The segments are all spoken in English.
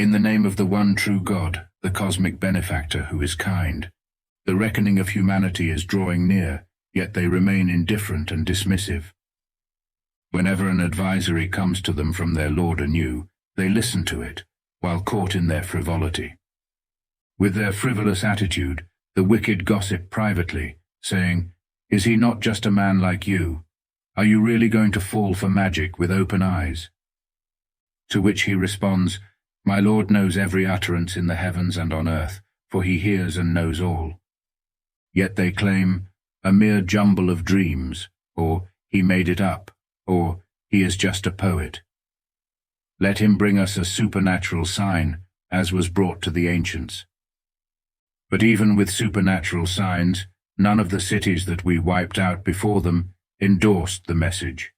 In the name of the one true God, the cosmic benefactor who is kind, the reckoning of humanity is drawing near, yet they remain indifferent and dismissive. Whenever an advisory comes to them from their Lord anew, they listen to it, while caught in their frivolity. With their frivolous attitude, the wicked gossip privately, saying, "Is he not just a man like you? Are you really going to fall for magic with open eyes?" To which he responds, "My Lord knows every utterance in the heavens and on earth, for he hears and knows all." Yet they claim, "A mere jumble of dreams," or "He made it up," or "He is just a poet." Let him bring us a supernatural sign, as was brought to the ancients. But even with supernatural signs, none of the cities that we wiped out before them endorsed the message.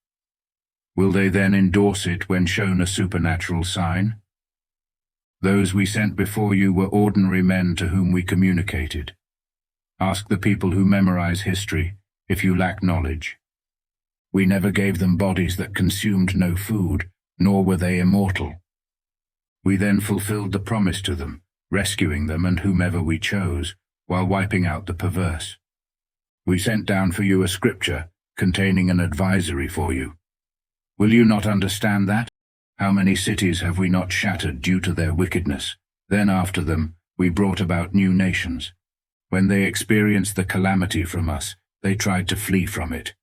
Will they then endorse it when shown a supernatural sign? Those we sent before you were ordinary men to whom we communicated. Ask the people who memorize history, if you lack knowledge. We never gave them bodies that consumed no food, nor were they immortal. We then fulfilled the promise to them, rescuing them and whomever we chose, while wiping out the perverse. We sent down for you a scripture containing an advisory for you. Will you not understand that? How many cities have we not shattered due to their wickedness? Then after them, we brought about new nations. When they experienced the calamity from us, they tried to flee from it.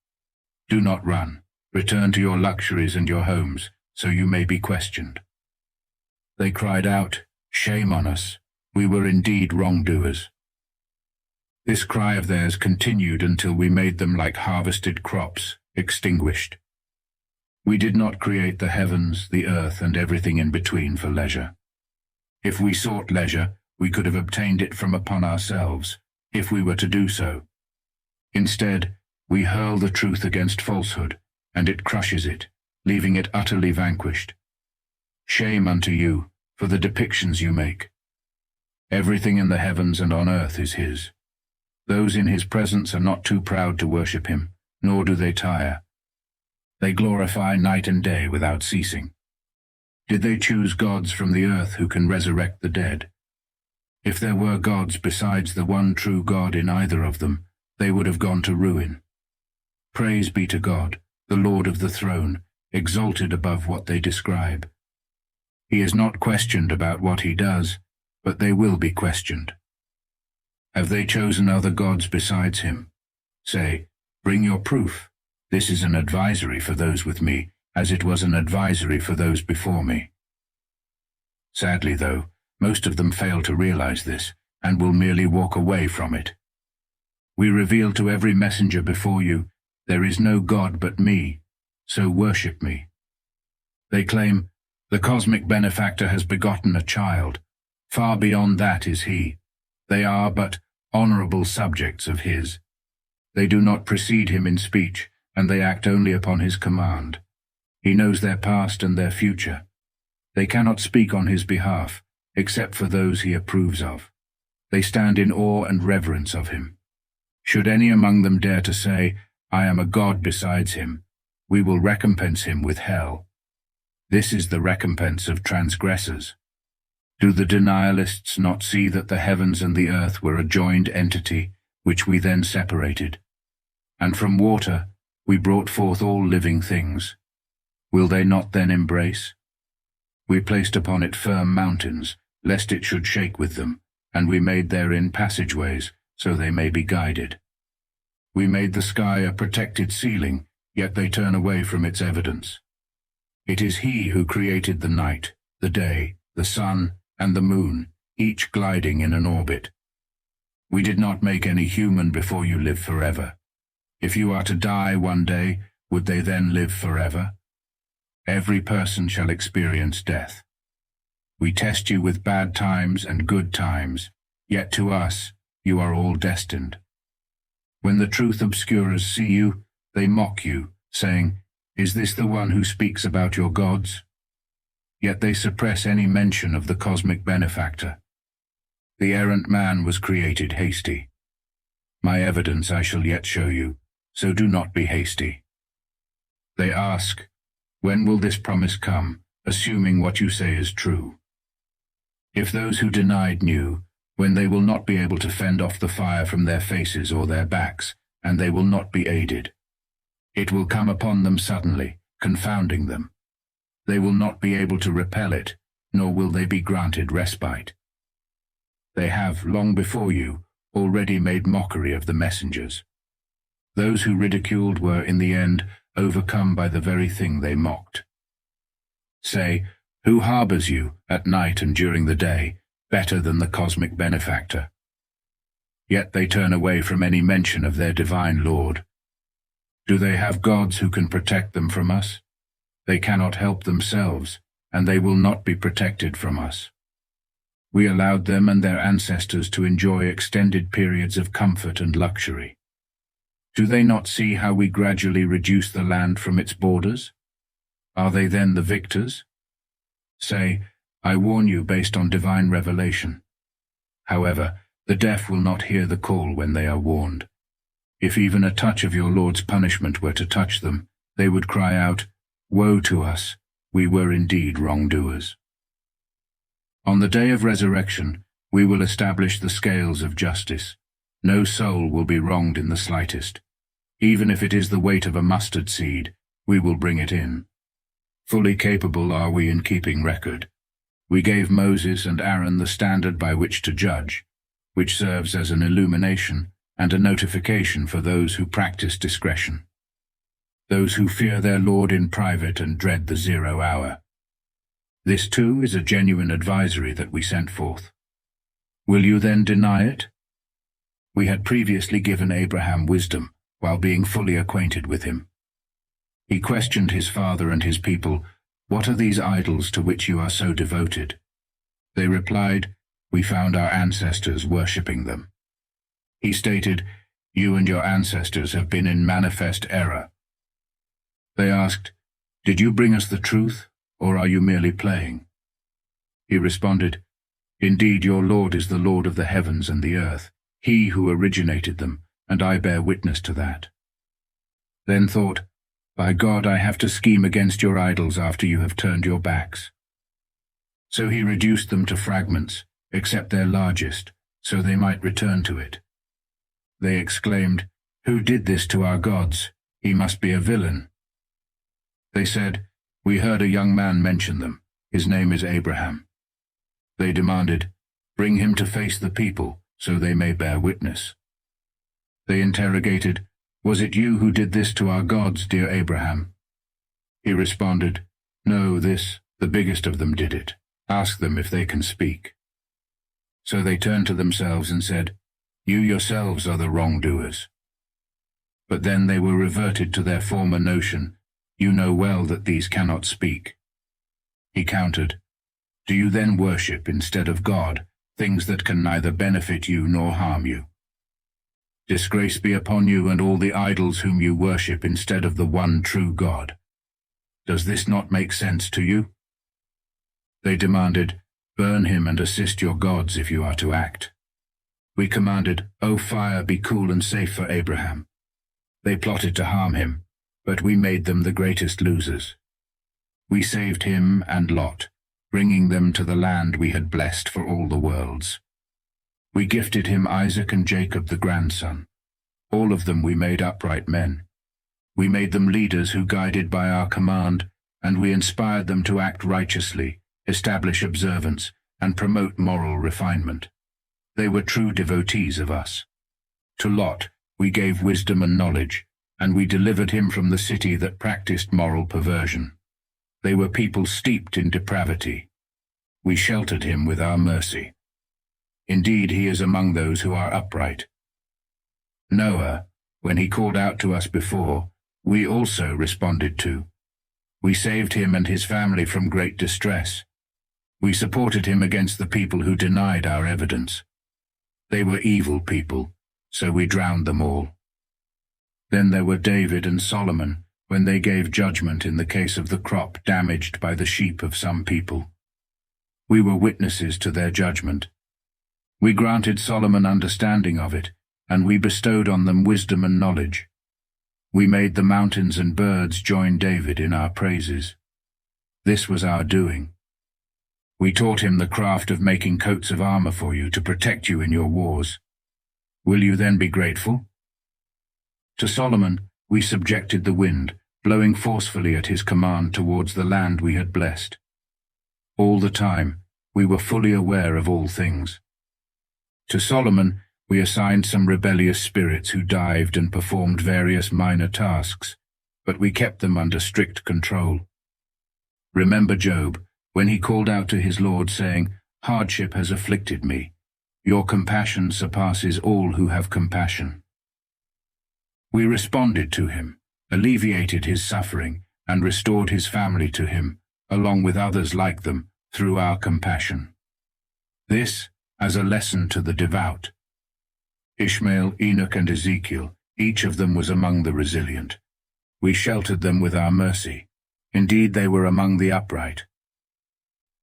Do not run. Return to your luxuries and your homes, so you may be questioned. They cried out, "Shame on us! We were indeed wrongdoers." This cry of theirs continued until we made them like harvested crops, extinguished. We did not create the heavens, the earth, and everything in between for leisure. If we sought leisure, we could have obtained it from upon ourselves, if we were to do so. Instead, we hurl the truth against falsehood, and it crushes it, leaving it utterly vanquished. Shame unto you for the depictions you make. Everything in the heavens and on earth is his. Those in his presence are not too proud to worship him, nor do they tire. They glorify night and day without ceasing. Did they choose gods from the earth who can resurrect the dead? If there were gods besides the one true God in either of them, they would have gone to ruin. Praise be to God, the Lord of the throne, exalted above what they describe. He is not questioned about what he does, but they will be questioned. Have they chosen other gods besides him? Say, bring your proof. This is an advisory for those with me, as it was an advisory for those before me. Sadly, though, most of them fail to realize this, and will merely walk away from it. We reveal to every messenger before you, there is no God but me, so worship me. They claim, the cosmic benefactor has begotten a child. Far beyond that is he. They are but honorable subjects of his. They do not precede him in speech, and they act only upon his command. He knows their past and their future. They cannot speak on his behalf, except for those he approves of. They stand in awe and reverence of him. Should any among them dare to say, "I am a god besides him," we will recompense him with hell. This is the recompense of transgressors. Do the denialists not see that the heavens and the earth were a joined entity, which we then separated? And from water we brought forth all living things. Will they not then embrace? We placed upon it firm mountains, lest it should shake with them, and we made therein passageways, so they may be guided. We made the sky a protected ceiling, yet they turn away from its evidence. It is he who created the night, the day, the sun, and the moon, each gliding in an orbit. We did not make any human before you live forever. If you are to die one day, would they then live forever? Every person shall experience death. We test you with bad times and good times, yet to us you are all destined. When the truth obscurers see you, they mock you, saying, "Is this the one who speaks about your gods?" Yet they suppress any mention of the cosmic benefactor. The errant man was created hasty. My evidence I shall yet show you, so do not be hasty. They ask, when will this promise come, assuming what you say is true? If those who denied knew, when they will not be able to fend off the fire from their faces or their backs, and they will not be aided. It will come upon them suddenly, confounding them. They will not be able to repel it, nor will they be granted respite. They have, long before you, already made mockery of the messengers. Those who ridiculed were, in the end, overcome by the very thing they mocked. Say, who harbors you, at night and during the day, better than the cosmic benefactor? Yet they turn away from any mention of their divine Lord. Do they have gods who can protect them from us? They cannot help themselves, and they will not be protected from us. We allowed them and their ancestors to enjoy extended periods of comfort and luxury. Do they not see how we gradually reduce the land from its borders? Are they then the victors? Say, I warn you based on divine revelation. However, the deaf will not hear the call when they are warned. If even a touch of your Lord's punishment were to touch them, they would cry out, Woe to us, we were indeed wrongdoers. On the day of resurrection, we will establish the scales of justice. No soul will be wronged in the slightest. Even if it is the weight of a mustard seed, we will bring it in. Fully capable are we in keeping record. We gave Moses and Aaron the standard by which to judge, which serves as an illumination and a notification for those who practice discretion, those who fear their Lord in private and dread the 0 hour. This too is a genuine advisory that we sent forth. Will you then deny it? We had previously given Abraham wisdom while being fully acquainted with him. He questioned his father and his people, What are these idols to which you are so devoted? They replied, We found our ancestors worshipping them. He stated, You and your ancestors have been in manifest error. They asked, Did you bring us the truth, or are you merely playing? He responded, Indeed, your Lord is the Lord of the heavens and the earth, He who originated them, and I bear witness to that. Then thought, By God, I have to scheme against your idols after you have turned your backs. So he reduced them to fragments, except their largest, so they might return to it. They exclaimed, Who did this to our gods? He must be a villain. They said, We heard a young man mention them. His name is Abraham. They demanded, Bring him to face the people, so they may bear witness. They interrogated, Was it you who did this to our gods, dear Abraham? He responded, No, the biggest of them did it. Ask them if they can speak. So they turned to themselves and said, You yourselves are the wrongdoers. But then they were reverted to their former notion, You know well that these cannot speak. He countered, Do you then worship instead of God things that can neither benefit you nor harm you? Disgrace be upon you and all the idols whom you worship instead of the one true God. Does this not make sense to you? They demanded, Burn him and assist your gods if you are to act. We commanded, O fire, be cool and safe for Abraham. They plotted to harm him, but we made them the greatest losers. We saved him and Lot, bringing them to the land we had blessed for all the worlds. We gifted him Isaac and Jacob the grandson. All of them we made upright men. We made them leaders who guided by our command, and we inspired them to act righteously, establish observance, and promote moral refinement. They were true devotees of us. To Lot we gave wisdom and knowledge, and we delivered him from the city that practiced moral perversion. They were people steeped in depravity. We sheltered him with our mercy. Indeed, he is among those who are upright. Noah, when he called out to us before, we also responded to. We saved him and his family from great distress. We supported him against the people who denied our evidence. They were evil people, so we drowned them all. Then there were David and Solomon, when they gave judgment in the case of the crop damaged by the sheep of some people. We were witnesses to their judgment. We granted Solomon understanding of it, and we bestowed on them wisdom and knowledge. We made the mountains and birds join David in our praises. This was our doing. We taught him the craft of making coats of armor for you to protect you in your wars. Will you then be grateful? To Solomon we subjected the wind, blowing forcefully at his command towards the land we had blessed. All the time, we were fully aware of all things. To Solomon we assigned some rebellious spirits who dived and performed various minor tasks, but we kept them under strict control. Remember Job, when he called out to his Lord, saying, "Hardship has afflicted me. Your compassion surpasses all who have compassion." We responded to him, alleviated his suffering, and restored his family to him, along with others like them, through our compassion. This as a lesson to the devout. Ishmael, Enoch, and Ezekiel, each of them was among the resilient. We sheltered them with our mercy. Indeed, they were among the upright.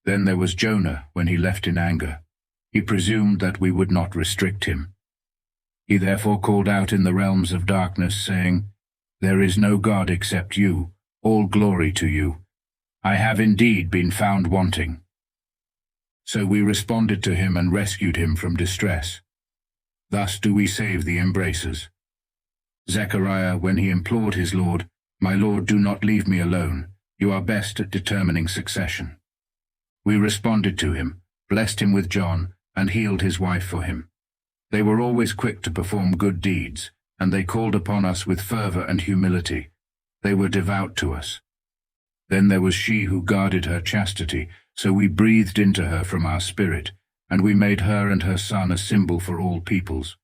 Then there was Jonah, when he left in anger. He presumed that we would not restrict him. He therefore called out in the realms of darkness, saying, "There is no God except you, all glory to you. I have indeed been found wanting." So we responded to him and rescued him from distress. Thus do we save the embracers. Zechariah, when he implored his Lord, "My Lord, do not leave me alone. You are best at determining succession." We responded to him, blessed him with John, and healed his wife for him. They were always quick to perform good deeds, and they called upon us with fervor and humility. They were devout to us. Then there was she who guarded her chastity, so we breathed into her from our spirit, and we made her and her son a symbol for all peoples.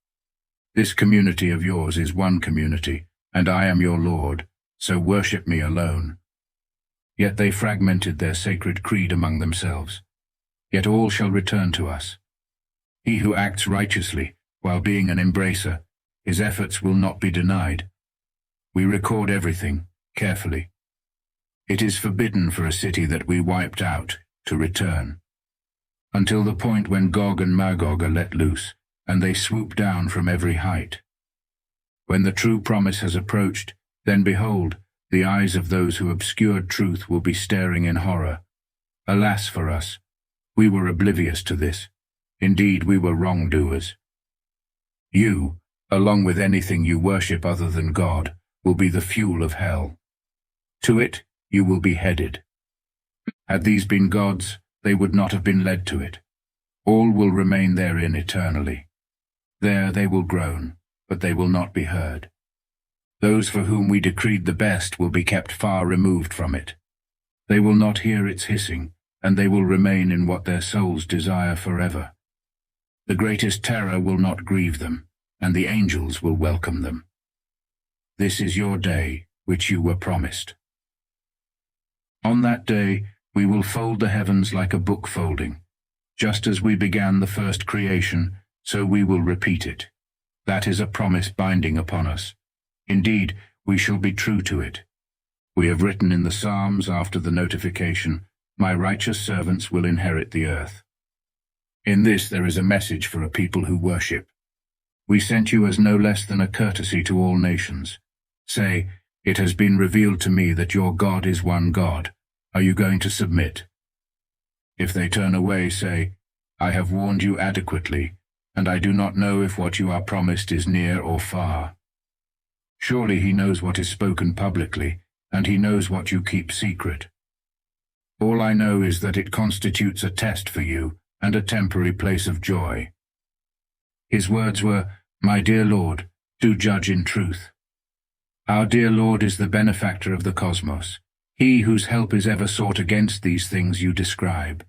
This community of yours is one community, and I am your Lord, so worship me alone. Yet they fragmented their sacred creed among themselves. Yet all shall return to us. He who acts righteously, while being an embracer, his efforts will not be denied. We record everything, carefully. It is forbidden for a city that we wiped out to return, until the point when Gog and Magog are let loose, and they swoop down from every height. When the true promise has approached, then behold, the eyes of those who obscured truth will be staring in horror. Alas for us! We were oblivious to this. Indeed, we were wrongdoers. You, along with anything you worship other than God, will be the fuel of hell. To it you will be headed. Had these been gods, they would not have been led to it. All will remain therein eternally. There they will groan, but they will not be heard. Those for whom we decreed the best will be kept far removed from it. They will not hear its hissing, and they will remain in what their souls desire forever. The greatest terror will not grieve them, and the angels will welcome them. This is your day, which you were promised. On that day, we will fold the heavens like a book folding. Just as we began the first creation, so we will repeat it. That is a promise binding upon us. Indeed, we shall be true to it. We have written in the Psalms after the notification, "My righteous servants will inherit the earth." In this there is a message for a people who worship. We sent you as no less than a courtesy to all nations. Say, "It has been revealed to me that your God is one God. Are you going to submit?" If they turn away, say, "I have warned you adequately, and I do not know if what you are promised is near or far." Surely he knows what is spoken publicly, and he knows what you keep secret. All I know is that it constitutes a test for you and a temporary place of joy. His words were, "My dear Lord, do judge in truth." Our dear Lord is the benefactor of the cosmos, he whose help is ever sought against these things you describe.